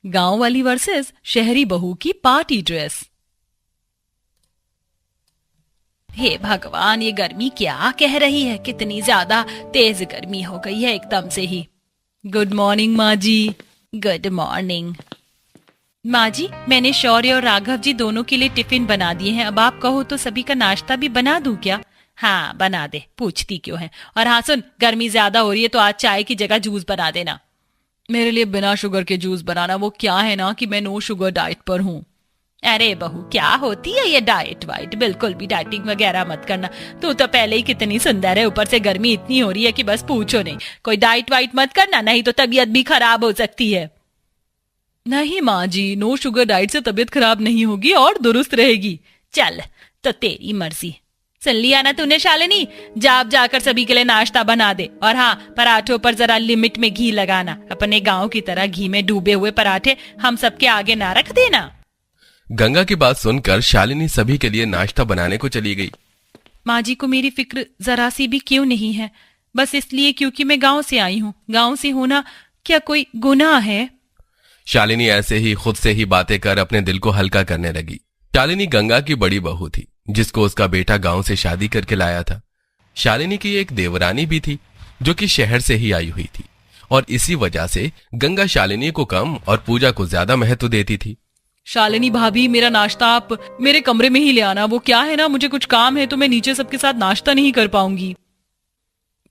गांव वाली वर्सेस शहरी बहू की पार्टी ड्रेस। हे भगवान, ये गर्मी क्या कह रही है, कितनी ज्यादा तेज गर्मी हो गई है एकदम से ही। गुड मॉर्निंग माँ जी। गुड मॉर्निंग माँ जी, मैंने शौर्य और राघव जी दोनों के लिए टिफिन बना दिए हैं। अब आप कहो तो सभी का नाश्ता भी बना दूं क्या? हाँ बना दे, पूछती क्यों है। और हाँ सुन, गर्मी ज्यादा हो रही है तो आज चाय की जगह जूस बना देना। मेरे लिए बिना शुगर के जूस बनाना। वो क्या है ना कि मैं नो शुगर डाइट पर हूँ। अरे बहू, क्या होती है ये डाइट वाइट? बिल्कुल भी डाइटिंग वगैरह मत करना। तू तो पहले ही कितनी सुंदर है, ऊपर से गर्मी इतनी हो रही है कि बस पूछो नहीं। कोई डाइट वाइट मत करना, नहीं तो तबीयत भी खराब हो सकती है। नहीं माँ जी, नो शुगर डाइट से तबीयत खराब नहीं होगी और दुरुस्त रहेगी। चल तो तेरी मर्जी। सुन लिया ना तूने शालिनी, जाप जाकर सभी के लिए नाश्ता बना दे। और हाँ, पराठों पर जरा लिमिट में घी लगाना। अपने गांव की तरह घी में डूबे हुए पराठे हम सबके आगे ना रख देना। गंगा की बात सुनकर शालिनी सभी के लिए नाश्ता बनाने को चली गई। माँ जी को मेरी फिक्र जरा सी भी क्यों नहीं है? बस इसलिए क्योंकि मैं गांव से आई हूँ। गांव से होना क्या कोई गुनाह है? शालिनी ऐसे ही खुद से ही बातें कर अपने दिल को हल्का करने लगी। शालिनी गंगा की बड़ी बहू थी, जिसको उसका बेटा गांव से शादी करके लाया था। शालिनी की एक देवरानी भी थी, जो कि शहर से ही आई हुई थी, और इसी वजह से गंगा शालिनी को कम और पूजा को ज्यादा महत्व देती थी। शालिनी भाभी, मेरा नाश्ता आप मेरे कमरे में ही ले आना। वो क्या है ना, मुझे कुछ काम है तो मैं नीचे सबके साथ नाश्ता नहीं कर पाऊंगी।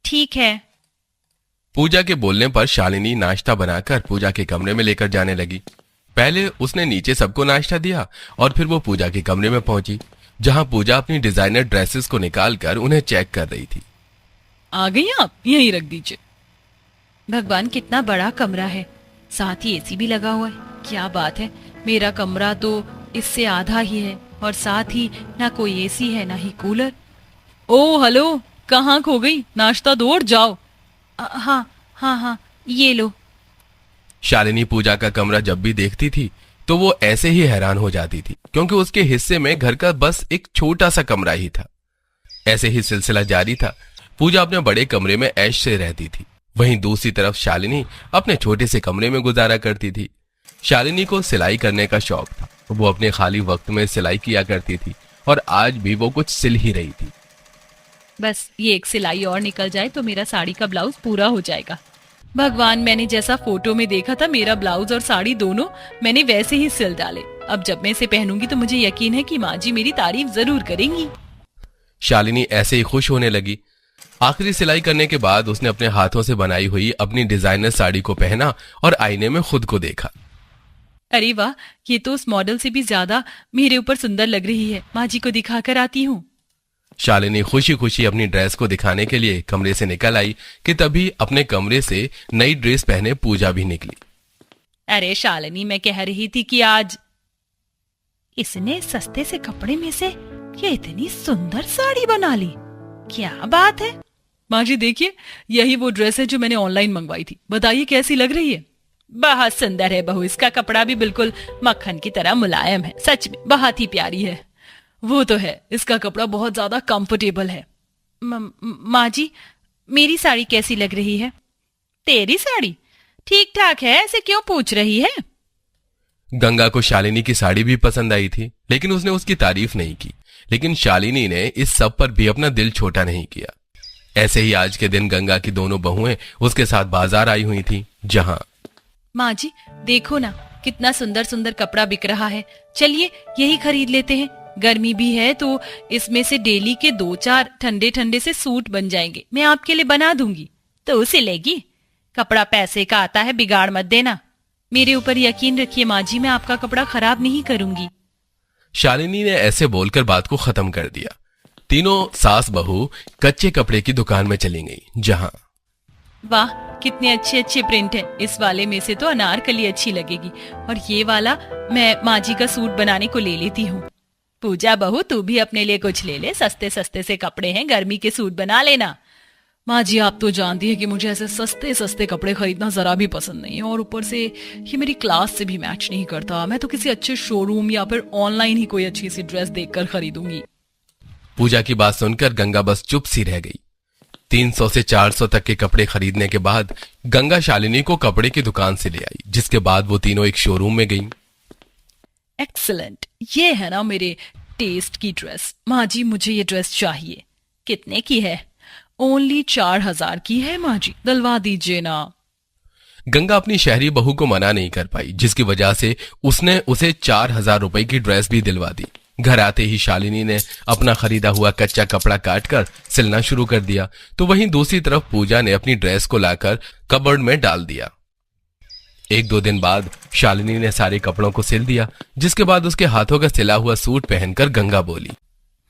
ठीक है। पूजा के बोलने पर शालिनी नाश्ता बनाकर पूजा के कमरे में लेकर जाने लगी। पहले उसने नीचे सबको नाश्ता दिया और फिर वो पूजा के कमरे में पहुंची, जहां पूजा अपनी डिजाइनर ड्रेसेस को निकालकर उन्हें चेक कर रही थी। आ गई आप, यहीं रख दीजिए। भगवान, कितना बड़ा कमरा है, साथ ही एसी भी लगा हुआ है। क्या बात है, मेरा कमरा तो इससे आधा ही है और साथ ही ना कोई एसी है ना ही कूलर। ओ हेलो, कहाँ खो गई? नाश्ता दो और जाओ। हाँ हाँ हाँ, ये लो। शालिनी पूजा का कमरा जब भी देखती थी तो वो ऐसे ही हैरान हो जाती थी, क्योंकि उसके हिस्से में घर का बस एक छोटा सा कमरा ही था। ऐसे ही सिलसिला जारी था। पूजा अपने बड़े कमरे में ऐश से रहती थी, वहीं दूसरी तरफ शालिनी अपने छोटे से कमरे में गुजारा करती थी। शालिनी को सिलाई करने का शौक था। वो अपने खाली वक्त में सिलाई किया करती थी और आज भी वो कुछ सिल ही रही थी। बस ये एक सिलाई और निकल जाए तो मेरा साड़ी का ब्लाउज पूरा हो जाएगा। भगवान, मैंने जैसा फोटो में देखा था मेरा ब्लाउज और साड़ी दोनों मैंने वैसे ही सिल डाले। अब जब मैं इसे पहनूंगी तो मुझे यकीन है कि माँ जी मेरी तारीफ जरूर करेंगी। शालिनी ऐसे ही खुश होने लगी। आखिरी सिलाई करने के बाद उसने अपने हाथों से बनाई हुई अपनी डिजाइनर साड़ी को पहना और आईने में खुद को देखा। अरे वाह, ये तो उस मॉडल से भी ज्यादा मेरे ऊपर सुंदर लग रही है। माँ जी को दिखाकर आती हूँ। शालिनी खुशी खुशी अपनी ड्रेस को दिखाने के लिए कमरे से निकल आई कि तभी अपने कमरे से नई ड्रेस पहने पूजा भी निकली। अरे शालिनी, मैं कह रही थी कि आज इसने सस्ते से कपड़े में से ये इतनी सुंदर साड़ी बना ली। क्या बात है? माँ जी देखिए, यही वो ड्रेस है जो मैंने ऑनलाइन मंगवाई थी। बताइए कैसी लग रही है? बहुत सुंदर है बहू, इसका कपड़ा भी बिल्कुल मक्खन की तरह मुलायम है। सच में बहुत ही प्यारी है। वो तो है, इसका कपड़ा बहुत ज्यादा कंफर्टेबल है। माँ जी, मेरी साड़ी कैसी लग रही है? तेरी साड़ी ठीक ठाक है, ऐसे क्यों पूछ रही है? गंगा को शालिनी की साड़ी भी पसंद आई थी, लेकिन उसने उसकी तारीफ नहीं की। लेकिन शालिनी ने इस सब पर भी अपना दिल छोटा नहीं किया। ऐसे ही आज के दिन गंगा की दोनों बहुएं उसके साथ बाजार आई हुई थी, जहां माँ जी देखो ना, कितना सुंदर सुंदर कपड़ा बिक रहा है। चलिए यही खरीद लेते हैं। गर्मी भी है तो इसमें से डेली के 2-4 ठंडे ठंडे से सूट बन जाएंगे। मैं आपके लिए बना दूंगी। तो उसे लेगी? कपड़ा पैसे का आता है, बिगाड़ मत देना। मेरे ऊपर यकीन रखिए माँ जी, मैं आपका कपड़ा खराब नहीं करूंगी। शालिनी ने ऐसे बोलकर बात को खत्म कर दिया। तीनों सास बहू कच्चे कपड़े की दुकान में चली गई, जहां वाह, कितने अच्छे अच्छे प्रिंट हैं। इस वाले में से तो अनारकली अच्छी लगेगी और ये वाला मैं माँ जी का सूट बनाने को ले लेती हूँ। पूजा बहू, तू भी अपने लिए कुछ ले ले। सस्ते सस्ते से कपड़े हैं, गर्मी के सूट बना लेना। माँ जी आप तो जानती है कि मुझे ऐसे सस्ते सस्ते कपड़े खरीदना जरा भी पसंद नहीं है, और ऊपर से ये मेरी क्लास से भी मैच नहीं करता। मैं तो किसी अच्छे शोरूम या फिर ऑनलाइन ही कोई अच्छी सी ड्रेस देखकर खरीदूंगी। पूजा की बात सुनकर गंगा बस चुप सी रह गई। 300 से 400 तक के कपड़े खरीदने के बाद गंगा शालिनी को कपड़े की दुकान से ले आई, जिसके बाद वो तीनों एक शोरूम में गईं। एक्सीलेंट, ये है ना मेरे टेस्ट की ड्रेस। माँ जी मुझे ये ड्रेस चाहिए। कितने की है? ओनली 4000 की है माँ जी, दिलवा दीजिए ना। गंगा अपनी शहरी बहू को मना नहीं कर पाई, जिसकी वजह से उसने उसे 4000 रुपए की ड्रेस भी दिलवा दी। घर आते ही शालिनी ने अपना खरीदा हुआ कच्चा कपड़ा काटकर सिलना शुरू कर दिया, तो वहीं दूसरी तरफ पूजा ने अपनी ड्रेस को लाकर कबर्ड में डाल दिया। 1-2 दिन बाद शालिनी ने सारे कपड़ों को सिल दिया, जिसके बाद उसके हाथों का सिला हुआ सूट पहनकर गंगा बोली,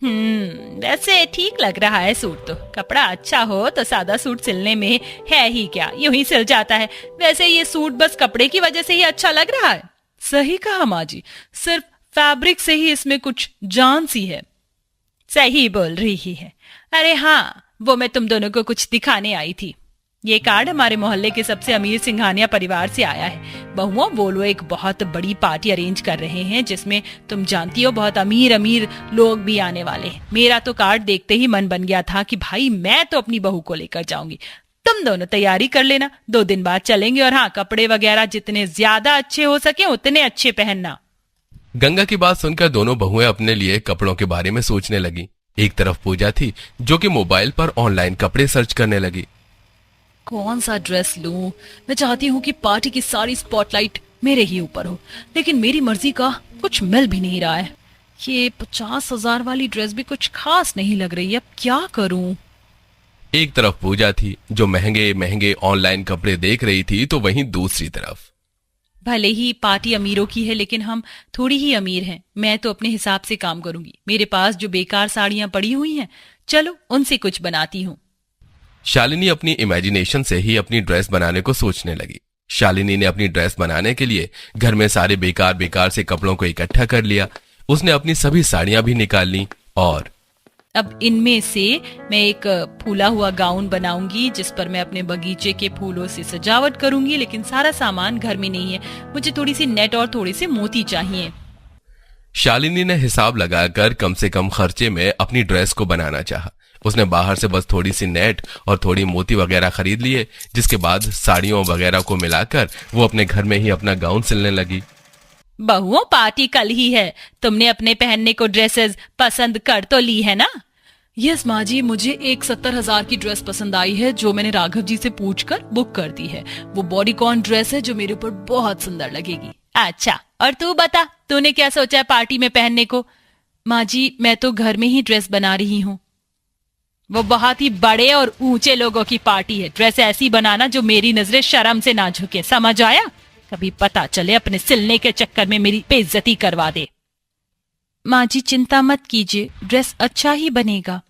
वैसे ठीक लग रहा है सूट तो। कपड़ा अच्छा हो तो सादा सूट सिलने में है ही क्या, यूं ही सिल जाता है। वैसे ये सूट बस कपड़े की वजह से ही अच्छा लग रहा है। सही कहा माँ जी, सिर्फ फैब्रिक से ही इसमें कुछ जान सी है। सही बोल रही है। अरे हाँ, वो मैं तुम दोनों को कुछ दिखाने आई थी। ये कार्ड हमारे मोहल्ले के सबसे अमीर सिंघानिया परिवार से आया है। बहुओं, वो लोग एक बहुत बड़ी पार्टी अरेंज कर रहे हैं, जिसमें तुम जानती हो बहुत अमीर अमीर लोग भी आने वाले हैं। मेरा तो कार्ड देखते ही मन बन गया था कि भाई मैं तो अपनी बहू को लेकर जाऊंगी। तुम दोनों तैयारी कर लेना, 2 दिन बाद चलेंगे। और हाँ, कपड़े वगैरह जितने ज्यादा अच्छे हो सके उतने अच्छे पहनना। गंगा की बात सुनकर दोनों बहुएं अपने लिए कपड़ों के बारे में सोचने लगी। एक तरफ पूजा थी, जो कि मोबाइल पर ऑनलाइन कपड़े सर्च करने लगी। कौन सा ड्रेस लूं? मैं चाहती हूँ कि पार्टी की सारी स्पॉटलाइट मेरे ही ऊपर हो, लेकिन मेरी मर्जी का कुछ मिल भी नहीं रहा है। ये 50,000 वाली ड्रेस भी कुछ खास नहीं लग रही है, अब क्या करूं? एक तरफ पूजा थी, जो महंगे महंगे ऑनलाइन कपड़े देख रही थी, तो वहीं दूसरी तरफ भले ही पार्टी अमीरों की है, लेकिन हम थोड़ी ही अमीर हैं। मैं तो अपने हिसाब से काम करूंगी। मेरे पास जो बेकार साड़ियां पड़ी हुई हैं, चलो उनसे कुछ बनाती हूँ। शालिनी अपनी इमेजिनेशन से ही अपनी ड्रेस बनाने को सोचने लगी। शालिनी ने अपनी ड्रेस बनाने के लिए घर में सारे बेकार बेकार से कपड़ों को इकट्ठा कर लिया। उसने अपनी सभी साड़ियां भी निकाल ली और अब इनमें से मैं एक फूला हुआ गाउन बनाऊंगी, जिस पर मैं अपने बगीचे के फूलों से सजावट करूंगी। लेकिन सारा सामान घर में नहीं है, मुझे थोड़ी सी नेट और थोड़े से मोती चाहिए। शालिनी ने हिसाब लगाकर कम से कम खर्चे में अपनी ड्रेस को बनाना चाहा। उसने बाहर से बस थोड़ी सी नेट और थोड़ी मोती वगैरह खरीद लिए, जिसके बाद साड़ियों वगैरह को मिलाकर वो अपने घर में ही अपना गाउन सिलने लगी। बहुओं, पार्टी कल ही है, तुमने अपने पहनने को ड्रेसेस पसंद कर तो ली है ना? यस माँ जी, मुझे एक 70,000 की ड्रेस पसंद आई है, जो मैंने राघव जी से पूछकर बुक कर दी है। वो बॉडीकॉन ड्रेस है, जो मेरे ऊपर बहुत सुंदर लगेगी। अच्छा, और तू बता, तूने क्या सोचा है पार्टी में पहनने को? माँ जी, मैं तो घर में ही ड्रेस बना रही हूँ। वो बहुत ही बड़े और ऊंचे लोगों की पार्टी है। ड्रेस ऐसी बनाना जो मेरी नजरें शर्म से ना झुके, समझ आया? कभी पता चले अपने सिलने के चक्कर में मेरी बेइज्जती करवा दे। माँ जी चिंता मत कीजिए, ड्रेस अच्छा ही बनेगा।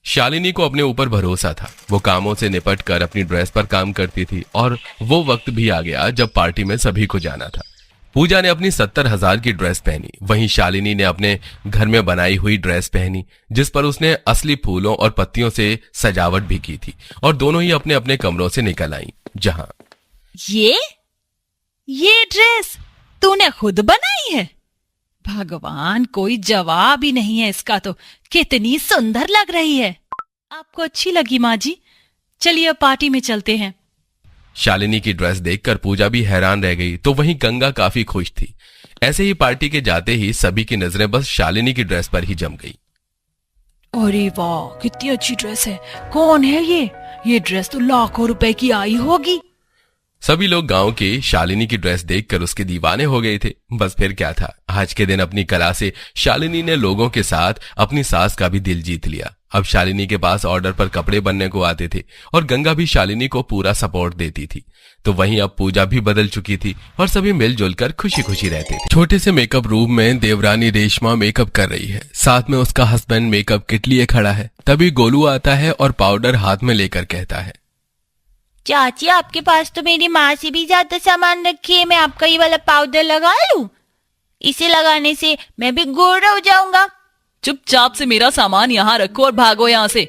शालिनी को अपने ऊपर भरोसा था। वो कामों से निपट कर अपनी ड्रेस पर काम करती थी और वो वक्त भी आ गया जब पार्टी में सभी को जाना था। पूजा ने अपनी 70,000 की ड्रेस पहनी, वहीं शालिनी ने अपने घर में बनाई हुई ड्रेस पहनी, जिस पर उसने असली फूलों और पत्तियों से सजावट भी की थी। और दोनों ही अपने अपने कमरों से निकल आईं, जहां ये ड्रेस तूने खुद बनाई है? भगवान, कोई जवाब ही नहीं है इसका तो। कितनी सुंदर लग रही है। आपको अच्छी लगी माँ जी? चलिए अब पार्टी में चलते हैं। शालिनी की ड्रेस देखकर पूजा भी हैरान रह गई, तो वहीं गंगा काफी खुश थी। ऐसे ही पार्टी के जाते ही सभी की नजरें बस शालिनी की ड्रेस पर ही जम गई। अरे वाह, कितनी अच्छी ड्रेस है। कौन है ये? ये ड्रेस तो लाखों रुपए की आई होगी। सभी लोग गांव की शालिनी की ड्रेस देखकर उसके दीवाने हो गए थे। बस फिर क्या था, आज के दिन अपनी कला से शालिनी ने लोगों के साथ अपनी सास का भी दिल जीत लिया। अब शालिनी के पास ऑर्डर पर कपड़े बनने को आते थे और गंगा भी शालिनी को पूरा सपोर्ट देती थी। तो वहीं अब पूजा भी बदल चुकी थी और सभी मिलजुल कर खुशी खुशी रहते थे। छोटे से मेकअप रूम में देवरानी रेशमा मेकअप कर रही है, साथ में उसका हस्बैंड मेकअप किट लिए खड़ा है। तभी गोलू आता है और पाउडर हाथ में लेकर कहता है, चाची आपके पास तो मेरी माँ से भी ज्यादा सामान रखी है, मैं आपका ये वाला पाउडर लगा लूं? इसे लगाने से मैं भी गोरा हो जाऊंगा। चुपचाप से मेरा सामान यहाँ रखो और भागो यहाँ से।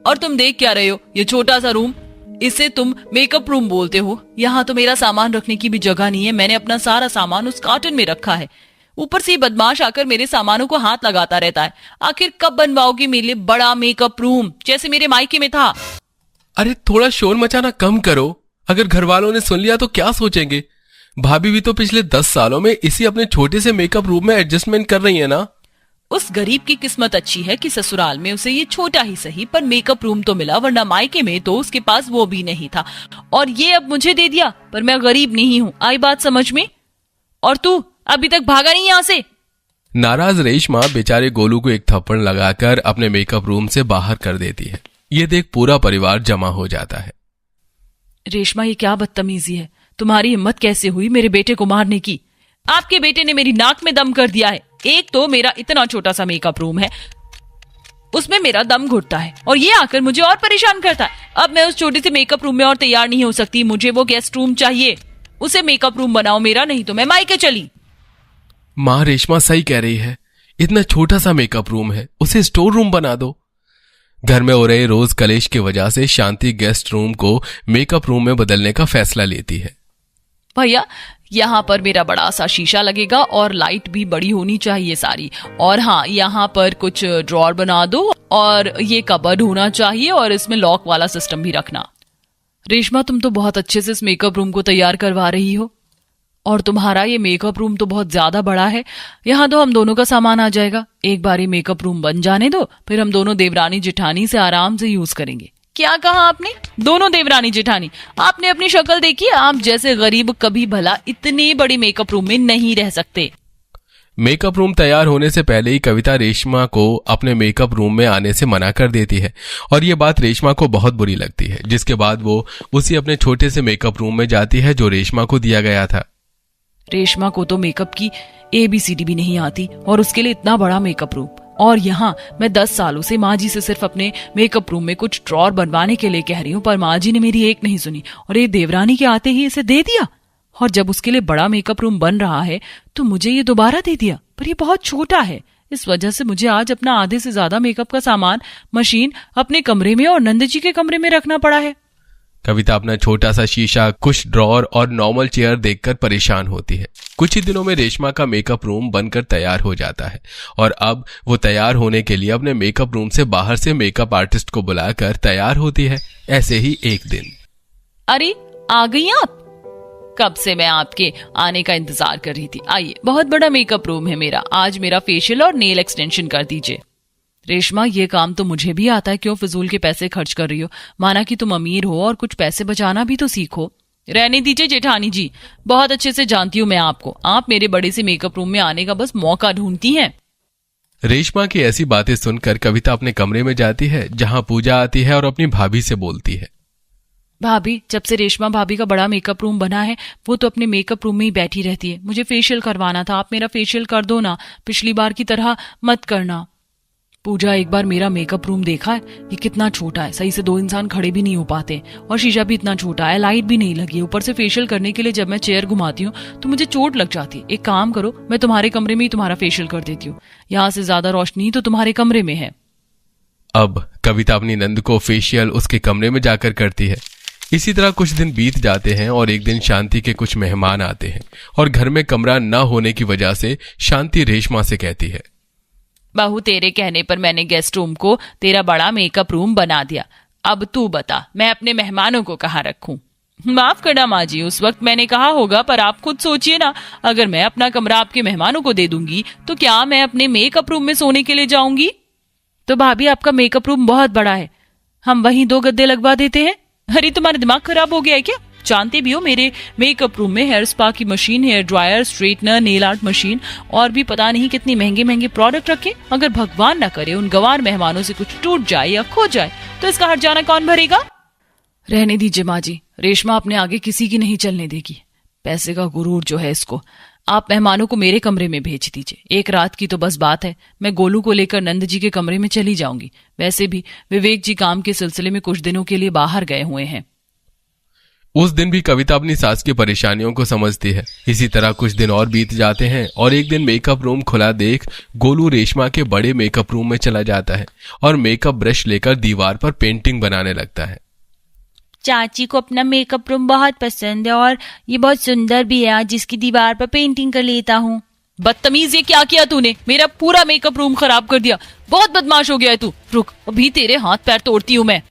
और तुम देख क्या रहे हो? ये छोटा सा रूम, इसे तुम मेकअप रूम बोलते हो? यहाँ तो मेरा सामान रखने की भी जगह नहीं है। मैंने अपना सारा सामान उस कार्टन में रखा है। ऊपर से ये बदमाश आकर मेरे सामानों को हाथ लगाता रहता है। आखिर कब बनवाओगी मेरे लिए बड़ा मेकअप रूम जैसे मेरे मायके में था? अरे थोड़ा शोर मचाना कम करो, अगर घर वालों ने सुन लिया तो क्या सोचेंगे? भाभी भी तो पिछले 10 सालों में इसी अपने छोटे से मेकअप रूम में एडजस्टमेंट कर रही है ना। उस गरीब की किस्मत अच्छी है कि ससुराल में उसे ये छोटा ही सही पर मेकअप रूम तो मिला, वरना मायके में तो उसके पास वो भी नहीं था। और ये अब मुझे दे दिया, पर मैं गरीब नहीं हूँ, आई बात समझ में? और तू अभी तक भागा नहीं यहाँ से? नाराज रेशमा बेचारे गोलू को एक थप्पड़ लगाकर अपने मेकअप रूम से बाहर कर देती है। ये देख पूरा परिवार जमा हो जाता है। रेशमा, ये क्या बदतमीजी है? तुम्हारी हिम्मत कैसे हुई मेरे बेटे को मारने की? आपके बेटे ने मेरी नाक में दम कर दिया है। एक तो मेरा इतना छोटा सा मेकअप रूम है, उसमें मेरा दम घुटता है, और ये आकर मुझे और परेशान करता है। अब मैं उस छोटे से मेकअप रूम में और तैयार नहीं हो सकती, मुझे वो गेस्ट रूम चाहिए। उसे मेकअप रूम बनाओ मेरा, नहीं तो मैं मायके चली। माँ रेशमा सही कह रही है, इतना छोटा सा मेकअप रूम है, उसे स्टोर रूम बना दो। घर में हो रहे रोज कलेश की वजह से शांति गेस्ट रूम को मेकअप रूम में बदलने का फैसला लेती है। भैया, यहाँ पर मेरा बड़ा सा शीशा लगेगा और लाइट भी बड़ी होनी चाहिए सारी, और हाँ, यहाँ पर कुछ ड्रॉर बना दो और ये कबर्ड होना चाहिए और इसमें लॉक वाला सिस्टम भी रखना। रेशमा, तुम तो बहुत अच्छे से इस मेकअप रूम को तैयार करवा रही हो, और तुम्हारा ये मेकअप रूम तो बहुत ज्यादा बड़ा है। यहाँ तो हम दोनों का सामान आ जाएगा। एक बार ये मेकअप रूम बन जाने दो, फिर हम दोनों देवरानी जेठानी से आराम से यूज करेंगे। क्या कहा आपने? दोनों देवरानी जेठानी? आपने अपनी शक्ल देखी? आप जैसे गरीब कभी भला इतने बड़े मेकअप रूम में नहीं रह सकते। मेकअप रूम तैयार होने से पहले ही कविता रेशमा को अपने मेकअप रूम में आने से मना कर देती है, और ये बात रेशमा को बहुत बुरी लगती है, जिसके बाद वो उसी अपने छोटे से मेकअप रूम में जाती है जो रेशमा को दिया गया था। रेशमा को तो मेकअप की ABCD भी नहीं आती, और उसके लिए इतना बड़ा मेकअप रूम। और यहाँ मैं 10 सालों से माँ जी से सिर्फ अपने मेकअप रूम में कुछ ड्रॉर बनवाने के लिए कह रही हूँ, पर माँ जी ने मेरी एक नहीं सुनी, और ये देवरानी के आते ही इसे दे दिया। और जब उसके लिए बड़ा मेकअप रूम बन रहा है तो मुझे ये दोबारा दे दिया, पर ये बहुत छोटा है। इस वजह से मुझे आज अपना आधे से ज्यादा मेकअप का सामान, मशीन अपने कमरे में और नंद जी के कमरे में रखना पड़ा है। कविता अपना छोटा सा शीशा, कुछ ड्रॉर और नॉर्मल चेयर देखकर परेशान होती है। कुछ ही दिनों में रेशमा का मेकअप रूम बनकर तैयार हो जाता है, और अब वो तैयार होने के लिए अपने मेकअप रूम से बाहर से मेकअप आर्टिस्ट को बुलाकर तैयार होती है। ऐसे ही एक दिन, अरे आ गई आप? कब से मैं आपके आने का इंतजार कर रही थी। आइए, बहुत बड़ा मेकअप रूम है मेरा, आज मेरा फेशियल और नेल एक्सटेंशन कर दीजिए। रेशमा, ये काम तो मुझे भी आता है, क्यों फिजूल के पैसे खर्च कर रही हो? माना कि तुम अमीर हो और कुछ पैसे बचाना भी तो सीखो। रहने दीजिए जेठानी जी, बहुत अच्छे से जानती हूँ मैं आपको, आप मेरे बड़े से मेकअप रूम में आने का बस मौका ढूंढती हैं। रेशमा की ऐसी बातें सुनकर कविता अपने कमरे में जाती है, जहां पूजा आती है और अपनी भाभी से बोलती है। भाभी, जब से रेशमा भाभी का बड़ा मेकअप रूम बना है, वो तो अपने मेकअप रूम में ही बैठी रहती है। मुझे फेशियल करवाना था, आप मेरा फेशियल कर दो ना, पिछली बार की तरह मत करना। पूजा, एक बार मेरा मेकअप रूम देखा है? ये कितना छोटा है, सही से 2 इंसान खड़े भी नहीं हो पाते, और शीशा भी इतना छोटा है, लाइट भी नहीं लगी है। ऊपर से फेशियल करने के लिए जब मैं चेयर घुमाती हूँ तो मुझे चोट लग जाती है। एक काम करो, मैं तुम्हारे कमरे में ही तुम्हारा फेशियल कर देती हूँ, यहाँ से ज्यादा रोशनी तो तुम्हारे कमरे में है। अब कविता अपनी नंद को फेशियल उसके कमरे में जाकर करती है। इसी तरह कुछ दिन बीत जाते हैं, और एक दिन शांति के कुछ मेहमान आते हैं, और घर में कमरा न होने की वजह से शांति रेशमा से कहती है, बहू, तेरे कहने पर मैंने गेस्ट रूम को तेरा बड़ा मेकअप रूम बना दिया। अब तू बता, मैं अपने मेहमानों को कहाँ रखूं? माफ करना माँ जी, उस वक्त मैंने कहा होगा, पर आप खुद सोचिए ना, अगर मैं अपना कमरा आपके मेहमानों को दे दूंगी तो क्या मैं अपने मेकअप रूम में सोने के लिए जाऊंगी? तो भाभी, आपका मेकअप रूम बहुत बड़ा है, हम वहीं 2 गद्दे लगवा देते हैं। अरे, तुम्हारा दिमाग खराब हो गया है क्या? जानते भी हो मेरे मेकअप रूम में हेयर स्पा की machine, hair dryer, straightener, nail art machine और भी पता नहीं कितनी महंगे महंगे प्रोडक्ट रखे। अगर भगवान ना करे उन गंवार मेहमानों से कुछ टूट जाए या खो जाए तो इसका हर्जाना कौन भरेगा? रहने दीजिए माँ जी, रेशमा अपने आगे किसी की नहीं चलने देगी। पैसे का गुरूर जो है इसको। आप मेहमानों को मेरे कमरे में भेज दीजिए, 1 रात की तो बस बात है। मैं गोलू को लेकर नंद जी के कमरे में चली जाऊंगी। वैसे भी विवेक जी काम के सिलसिले में कुछ दिनों के लिए बाहर गए हुए हैं। उस दिन भी कविता अपनी सास की परेशानियों को समझती है। इसी तरह कुछ दिन और बीत जाते हैं, और एक दिन मेकअप रूम खुला देख गोलू रेशमा के बड़े मेकअप रूम में चला जाता है और मेकअप ब्रश लेकर दीवार पर पेंटिंग बनाने लगता है। चाची को अपना मेकअप रूम बहुत पसंद है और ये बहुत सुंदर भी है, आज इसकी दीवार पर पेंटिंग कर लेता हूँ। बदतमीज, ये क्या किया तूने? मेरा पूरा मेकअप रूम खराब कर दिया। बहुत बदमाश हो गया है तू। रुक, अभी तेरे हाथ पैर तोड़ती हूँ मैं।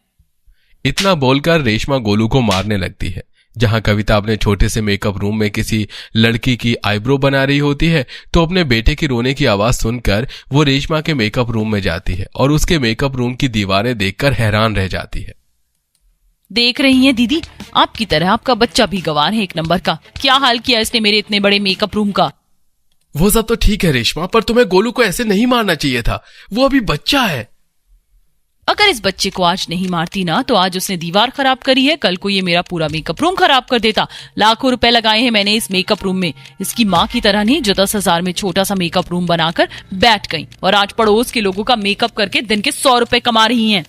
इतना बोलकर रेशमा गोलू को मारने लगती है। जहां कविता अपने छोटे से मेकअप रूम में किसी लड़की की आईब्रो बना रही होती है तो अपने बेटे की रोने की आवाज सुनकर वो रेशमा के मेकअप रूम में जाती है और उसके मेकअप रूम की दीवारें देखकर हैरान रह जाती है। देख रही हैं दीदी, आपकी तरह आपका बच्चा भी गवार है एक नंबर का। क्या हाल किया इसने मेरे इतने बड़े मेकअप रूम का। वो सब तो ठीक है रेशमा, पर तुम्हें गोलू को ऐसे नहीं मारना चाहिए था। वो अभी बच्चा है। अगर इस बच्चे को आज नहीं मारती ना तो आज उसने दीवार खराब करी है, कल को ये मेरा पूरा मेकअप रूम खराब कर देता। लाखों रुपए लगाए हैं मैंने इस मेकअप रूम में। इसकी माँ की तरह नहीं जो 10,000 में छोटा सा मेकअप रूम बनाकर बैठ गई और आज पड़ोस के लोगों का मेकअप करके दिन के 100 रुपए कमा रही हैं।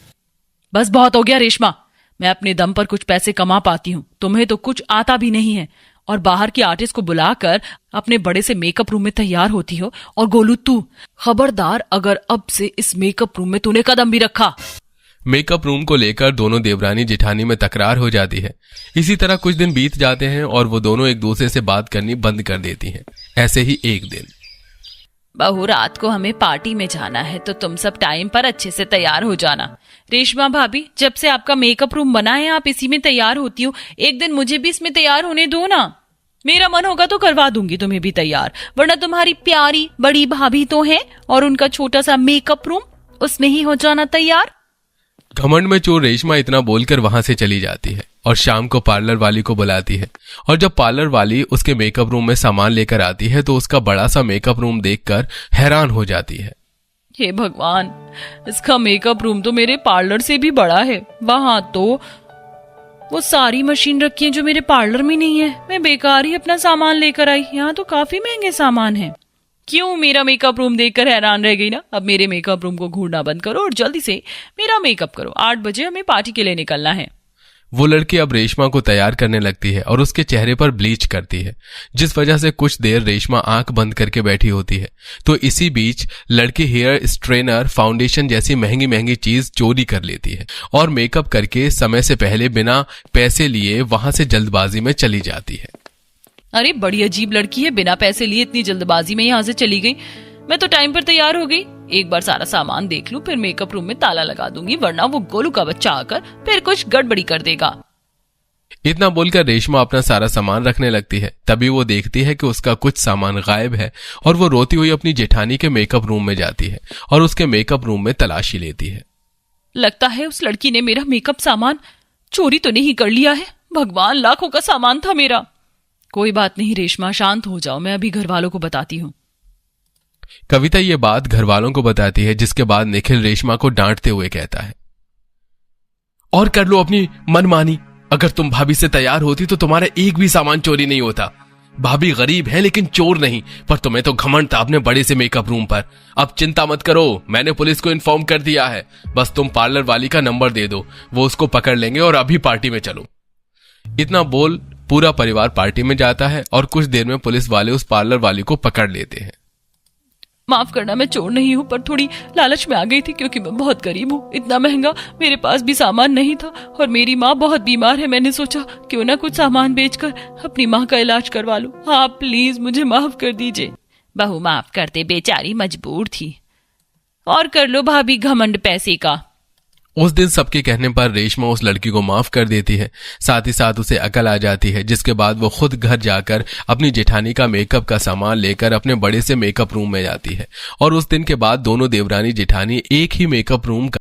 बस बहुत हो गया रेशमा, मैं अपने दम पर कुछ पैसे कमा पाती हूँ, तुम्हें तो कुछ आता भी नहीं है और बाहर की आर्टिस्ट को बुलाकर अपने बड़े से मेकअप रूम में तैयार होती हो। और गोलू तू खबरदार, अगर अब से इस मेकअप रूम में तूने कदम भी रखा। मेकअप रूम को लेकर दोनों देवरानी जेठानी में तकरार हो जाती है। इसी तरह कुछ दिन बीत जाते हैं और वो दोनों एक दूसरे से बात करनी बंद कर देती हैं। ऐसे ही एक दिन, बहू रात को हमें पार्टी में जाना है तो तुम सब टाइम पर अच्छे से तैयार हो जाना। रेशमा भाभी, जब से आपका मेकअप रूम बना है आप इसी में तैयार होती हो, एक दिन मुझे भी इसमें तैयार होने दो ना। मेरा मन होगा तो करवा दूंगी तुम्हें भी तैयार, वरना तुम्हारी प्यारी बड़ी भाभी तो है और उनका छोटा सा मेकअप रूम, उसमें ही हो जाना तैयार। घमंड में चोर रेशमा इतना बोलकर वहां से चली जाती है और शाम को पार्लर वाली को बुलाती है। और जब पार्लर वाली उसके मेकअप रूम में सामान लेकर आती है तो उसका बड़ा सा मेकअप रूम देखकर हैरान हो जाती है। हे भगवान, इसका मेकअप रूम तो मेरे पार्लर से भी बड़ा है। वहां तो वो सारी मशीन रखी है जो मेरे पार्लर में नहीं है। मैं बेकार ही अपना सामान लेकर आई। यहाँ तो काफी महंगे सामान है। क्यों मेरा मेकअप रूम देखकर हैरान रह गई ना? अब मेरे मेकअप रूम को घूरना बंद करो और जल्दी से मेरा मेकअप करो। 8 बजे हमें पार्टी के लिए निकलना है। वो लड़की अब रेशमा को तैयार करने लगती है और उसके चेहरे पर ब्लीच करती है, जिस वजह से कुछ देर रेशमा आंख बंद करके बैठी होती है। तो इसी बीच लड़की हेयर स्ट्रेनर, फाउंडेशन जैसी महंगी महंगी चीज चोरी कर लेती है और मेकअप करके समय से पहले बिना पैसे लिए वहां से जल्दबाजी में चली जाती है। अरे बड़ी अजीब लड़की है, बिना पैसे लिए इतनी जल्दबाजी में यहाँ से चली गई। मैं तो टाइम पर तैयार हो गई। एक बार सारा सामान देख लूं, फिर मेकअप रूम में ताला लगा दूंगी, वरना वो गोलू का बच्चा आकर फिर कुछ गड़बड़ी कर देगा। इतना बोलकर रेशमा अपना सारा सामान रखने लगती है। तभी वो देखती है कि उसका कुछ सामान गायब है और वो रोती हुई अपनी जेठानी के मेकअप रूम में जाती है और उसके मेकअप रूम में तलाशी लेती है। लगता है उस लड़की ने मेरा मेकअप सामान चोरी तो नहीं कर लिया है। भगवान, लाखों का सामान था मेरा। कोई बात नहीं रेशमा, शांत हो जाओ, मैं अभी घर वालों को बताती हूँ। कविता ये बात घर वालों को बताती है, जिसके बाद निखिल रेशमा को डांटते हुए कहता है, और कर लो अपनी मनमानी। अगर तुम भाभी से तैयार होती तो तुम्हारा एक भी सामान चोरी नहीं होता। भाभी गरीब है लेकिन चोर नहीं, पर तुम्हें तो घमंड था अपने बड़े से मेकअप रूम पर। अब चिंता मत करो, मैंने पुलिस को इन्फॉर्म कर दिया है। बस तुम पार्लर वाली का नंबर दे दो, वो उसको पकड़ लेंगे और अभी पार्टी में चलो। इतना बोल पूरा परिवार पार्टी में जाता है और कुछ देर में पुलिस वाले उस पार्लर वाली को पकड़ लेते हैं। माफ करना, मैं चोर नहीं हूँ, पर थोड़ी लालच में आ गई थी क्योंकि मैं बहुत गरीब हूँ। इतना महंगा मेरे पास भी सामान नहीं था और मेरी माँ बहुत बीमार है। मैंने सोचा क्यों ना कुछ सामान बेचकर अपनी माँ का इलाज करवा लूं। हाँ प्लीज मुझे माफ कर दीजिए। बहू माफ करते, बेचारी मजबूर थी। और कर लो भाभी घमंड पैसे का। उस दिन सबके कहने पर रेशमा उस लड़की को माफ कर देती है। साथ ही साथ उसे अकल आ जाती है, जिसके बाद वो खुद घर जाकर अपनी जेठानी का मेकअप का सामान लेकर अपने बड़े से मेकअप रूम में जाती है और उस दिन के बाद दोनों देवरानी जेठानी एक ही मेकअप रूम